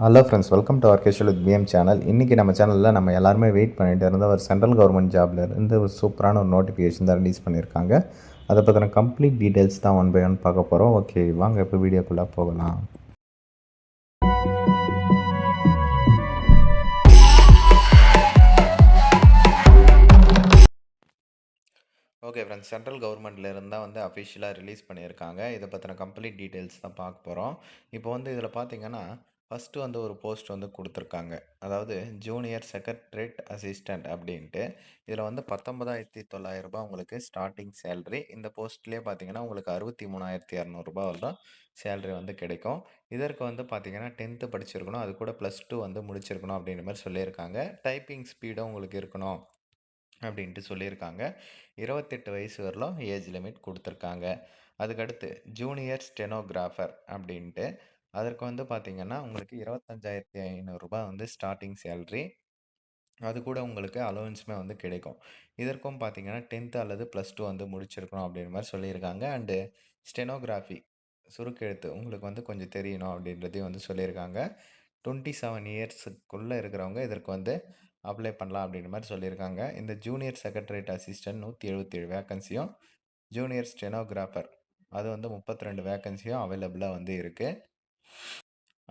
Hello friends, welcome to our casual with PM channel. இன்றைக்கி நம்ம சேனலில் நம்ம எல்லாருமே வெயிட் பண்ணிட்டு இருந்த ஒரு சென்ட்ரல் கவர்மெண்ட் ஜாப்ல இருந்து ஒரு சூப்பரான ஒரு நோட்டிஃபிகேஷன் தான் ரிலீஸ் பண்ணியிருக்காங்க. அதை பற்றின கம்ப்ளீட் டீட்டெயில்ஸ் தான் ஒன் பை ஒன் பார்க்க போகிறோம். ஓகே, வாங்க இப்போ வீடியோக்குள்ளே போகலாம். ஓகே ஃப்ரெண்ட்ஸ், சென்ட்ரல் கவர்மெண்ட்டில் இருந்தால் வந்து அஃபிஷியலாக ரிலீஸ் பண்ணியிருக்காங்க. இதை பற்றின கம்ப்ளீட் டீட்டெயில்ஸ் தான் பார்க்க போகிறோம். இப்போ வந்து இதில் பார்த்தீங்கன்னா ஃபஸ்ட்டு வந்து ஒரு போஸ்ட் வந்து கொடுத்துருக்காங்க. அதாவது ஜூனியர் செக்ரட்டரியேட் அசிஸ்டண்ட் அப்படின்ட்டு. இதில் வந்து 19,900 ரூபாய் உங்களுக்கு ஸ்டார்டிங் சேலரி. இந்த போஸ்ட்லேயே பார்த்தீங்கன்னா உங்களுக்கு 63,200 ரூபாய் வரலாம் சேலரி வந்து கிடைக்கும். இதற்கு வந்து பார்த்தீங்கன்னா 10th படிச்சிருக்கணும், அது கூட +2 வந்து முடிச்சிருக்கணும் அப்படின்ற மாதிரி சொல்லியிருக்காங்க. டைப்பிங் ஸ்பீடும் உங்களுக்கு இருக்கணும் அப்படின்ட்டு சொல்லியிருக்காங்க. 28 வயசு வரலும் ஏஜ் லிமிட் கொடுத்துருக்காங்க. அதுக்கடுத்து ஜூனியர் ஸ்டெனோகிராஃபர் அப்படின்ட்டு. அதற்கு வந்து பார்த்திங்கன்னா உங்களுக்கு 25,500 ரூபாய் வந்து ஸ்டார்டிங் சேல்ரி. அது கூட உங்களுக்கு அலோவன்ஸுமே வந்து கிடைக்கும். இதற்கும் பார்த்தீங்கன்னா 10th அல்லது +2 வந்து முடிச்சிருக்கணும் அப்படின்ற மாதிரி சொல்லியிருக்காங்க. அண்டு ஸ்டெனோகிராஃபி சுருக்கெழுத்து உங்களுக்கு வந்து கொஞ்சம் தெரியணும் அப்படின்றதையும் வந்து சொல்லியிருக்காங்க. 27 இயர்ஸுக்குள்ளே இருக்கிறவங்க இதற்கு வந்து அப்ளை பண்ணலாம் அப்படின்ற மாதிரி சொல்லியிருக்காங்க. இந்த ஜூனியர் செக்ரட்டரியேட் அசிஸ்டன்ட் 177 வேக்கன்சியும், ஜூனியர் ஸ்டெனோகிராஃபர் அது வந்து 32 வேக்கன்சியும் அவைலபிளாக வந்து இருக்குது.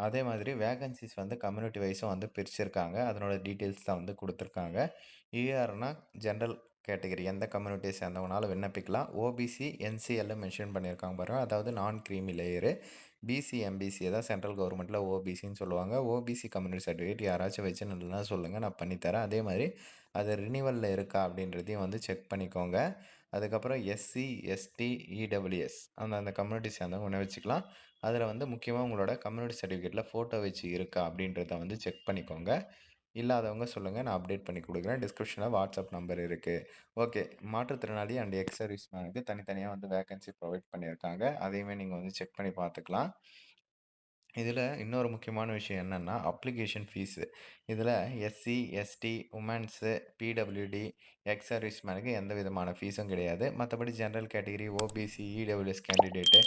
அதே மாதிரி வேகன்சிஸ் வந்து கம்யூனிட்டி வைஸும் வந்து பிரிச்சிருக்காங்க. அதனோட டீட்டெயில்ஸ் தான் வந்து கொடுத்துருக்காங்க. ஈஆர்னா ஜென்ரல் கேட்டகரி எந்த கம்யூனிட்டியை சேர்ந்தவங்கனாலும் விண்ணப்பிக்கலாம். ஓபிசி என்சிஎல்ல மென்ஷன் பண்ணியிருக்காங்க பாருங்கள், அதாவது நான் க்ரீமி லேயரு. பிசி எம்பிசியை தான் சென்ட்ரல் கவர்மெண்ட்டில் ஓபிசின்னு சொல்லுவாங்க. ஓபிசி கம்யூனிட்டி சர்டிஃபிகேட் யாராச்சும் வச்சுருந்தா சொல்லுங்கள், நான் பண்ணித்தரேன். அதே மாதிரி அது ரினிவலில் இருக்கா அப்படின்றதையும் வந்து செக் பண்ணிக்கோங்க. அதுக்கப்புறம் எஸ்சி எஸ்டி இடபிள்யூஎஸ் அந்த கம்யூனிட்டி சேர்ந்தவங்க விண்ணப்பிச்சுக்கலாம். அதில் வந்து முக்கியமாக உங்களோட கம்யூனிட்டி சர்டிஃபிகேட்டில் ஃபோட்டோ வச்சு இருக்கா அப்படின்றத வந்து செக் பண்ணிக்கோங்க. இல்லாதவங்க சொல்லுங்கள், நான் அப்டேட் பண்ணி கொடுக்குறேன். டிஸ்கிரிப்ஷனில் வாட்ஸ்அப் நம்பர் இருக்குது. ஓகே, மாற்றுத்திறனாளி அண்ட் எக்ஸ் சர்வீஸ்மேனுக்கு தனித்தனியாக வந்து வேகன்சி ப்ரொவைட் பண்ணியிருக்காங்க. அதையுமே நீங்கள் வந்து செக் பண்ணி பார்த்துக்கலாம். இதில் இன்னொரு முக்கியமான விஷயம் என்னென்னா அப்ளிகேஷன் ஃபீஸு. இதில் SC ST womens PWD ex சர்வீஸ்மேனுக்கு எந்த விதமான ஃபீஸும் கிடையாது. மற்றபடி general category OBC EWS candidate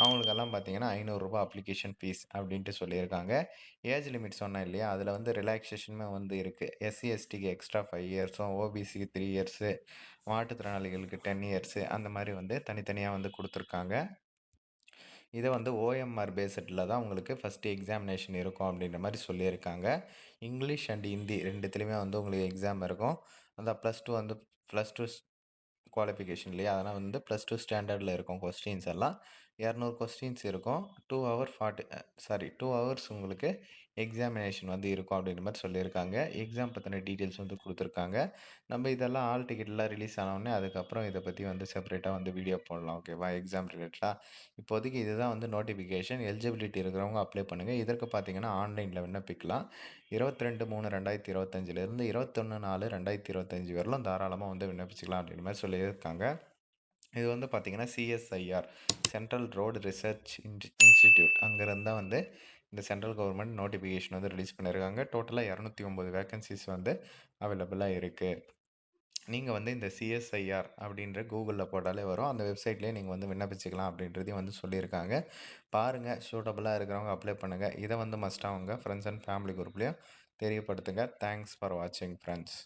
அவங்களுக்கெல்லாம் பார்த்தீங்கன்னா 500 ரூபாய் அப்ளிகேஷன் ஃபீஸ் அப்படின்ட்டு சொல்லியிருக்காங்க. ஏஜ் லிமிட் சொன்னேன் இல்லையா, அதில் வந்து ரிலாக்ஸேஷனுமே வந்து இருக்குது. எஸ்சி எஸ்டிக்கு எக்ஸ்ட்ரா 5 இயர்ஸும், ஓபிசிக்கு 3 இயர்ஸு, மாற்றுத்திறனாளிகளுக்கு 10 இயர்ஸு அந்த மாதிரி வந்து தனித்தனியாக வந்து கொடுத்துருக்காங்க. இதை வந்து ஓஎம்ஆர் பேஸில் தான் உங்களுக்கு ஃபஸ்ட்டு எக்ஸாமினேஷன் இருக்கும் அப்படின்ற மாதிரி சொல்லியிருக்காங்க. இங்கிலீஷ் அண்ட் ஹிந்தி ரெண்டுத்துலேயுமே வந்து உங்களுக்கு எக்ஸாம் இருக்கும். அந்த +2 வந்து +2 குவாலிஃபிகேஷன் இல்லையா, அதனால் வந்து +2 ஸ்டாண்டர்டில் இருக்கும். கொஸ்டின்ஸ் எல்லாம் 200 கொஸ்டின்ஸ் இருக்கும். 2 ஹவர்ஸ் உங்களுக்கு எக்ஸாமினேஷன் வந்து இருக்கும் அப்படின்ற மாதிரி சொல்லியிருக்காங்க. எக்ஸாம் பற்றின டீட்டெயில்ஸ் வந்து கொடுத்துருக்காங்க. நம்ம இதெல்லாம் ஆல் டிக்கெட்லாம் ரிலீஸ் ஆனோடனே அதுக்கப்புறம் இதை பற்றி வந்து செப்பரேட்டாக வந்து வீடியோ போடலாம். ஓகேவா, எக்ஸாம் ரிலேட்டடாக. இப்போதைக்கு இதுதான் வந்து நோட்டிஃபிகேஷன். எலிஜிபிலிட்டி இருக்கிறவங்க அப்ளை பண்ணுங்கள். இதற்கு பார்த்தீங்கன்னா ஆன்லைனில் விண்ணப்பிக்கலாம். 22/3/2025 21/4/2025 வரலும் தாராளமாக வந்து விண்ணப்பிச்சுக்கலாம் அப்படின்ற மாதிரி சொல்லியிருக்காங்க. இது வந்து பார்த்திங்கன்னா CSIR central road research institute அங்கேருந்து தான் வந்து இந்த சென்ட்ரல் கவர்மெண்ட் நோட்டிஃபிகேஷன் வந்து ரிலீஸ் பண்ணியிருக்காங்க. டோட்டலாக 209 வேக்கன்சிஸ் வந்து அவைலபிளாக இருக்குது. நீங்கள் வந்து இந்த சிஎஸ்ஐஆர் அப்படின்ற கூகுளில் போட்டாலே வரும். அந்த வெப்சைட்லேயே நீங்கள் வந்து விண்ணப்பிச்சுக்கலாம் அப்படின்றதையும் வந்து சொல்லியிருக்காங்க. பாருங்கள், சூட்டபுளாக இருக்கிறவங்க அப்ளை பண்ணுங்கள். இதை வந்து மஸ்ட்டாக உங்கள் ஃப்ரெண்ட்ஸ் அண்ட் ஃபேமிலி குரூப்லேயும் தெரியப்படுத்துங்க. தேங்க்ஸ் ஃபார் வாட்சிங் ஃப்ரெண்ட்ஸ்.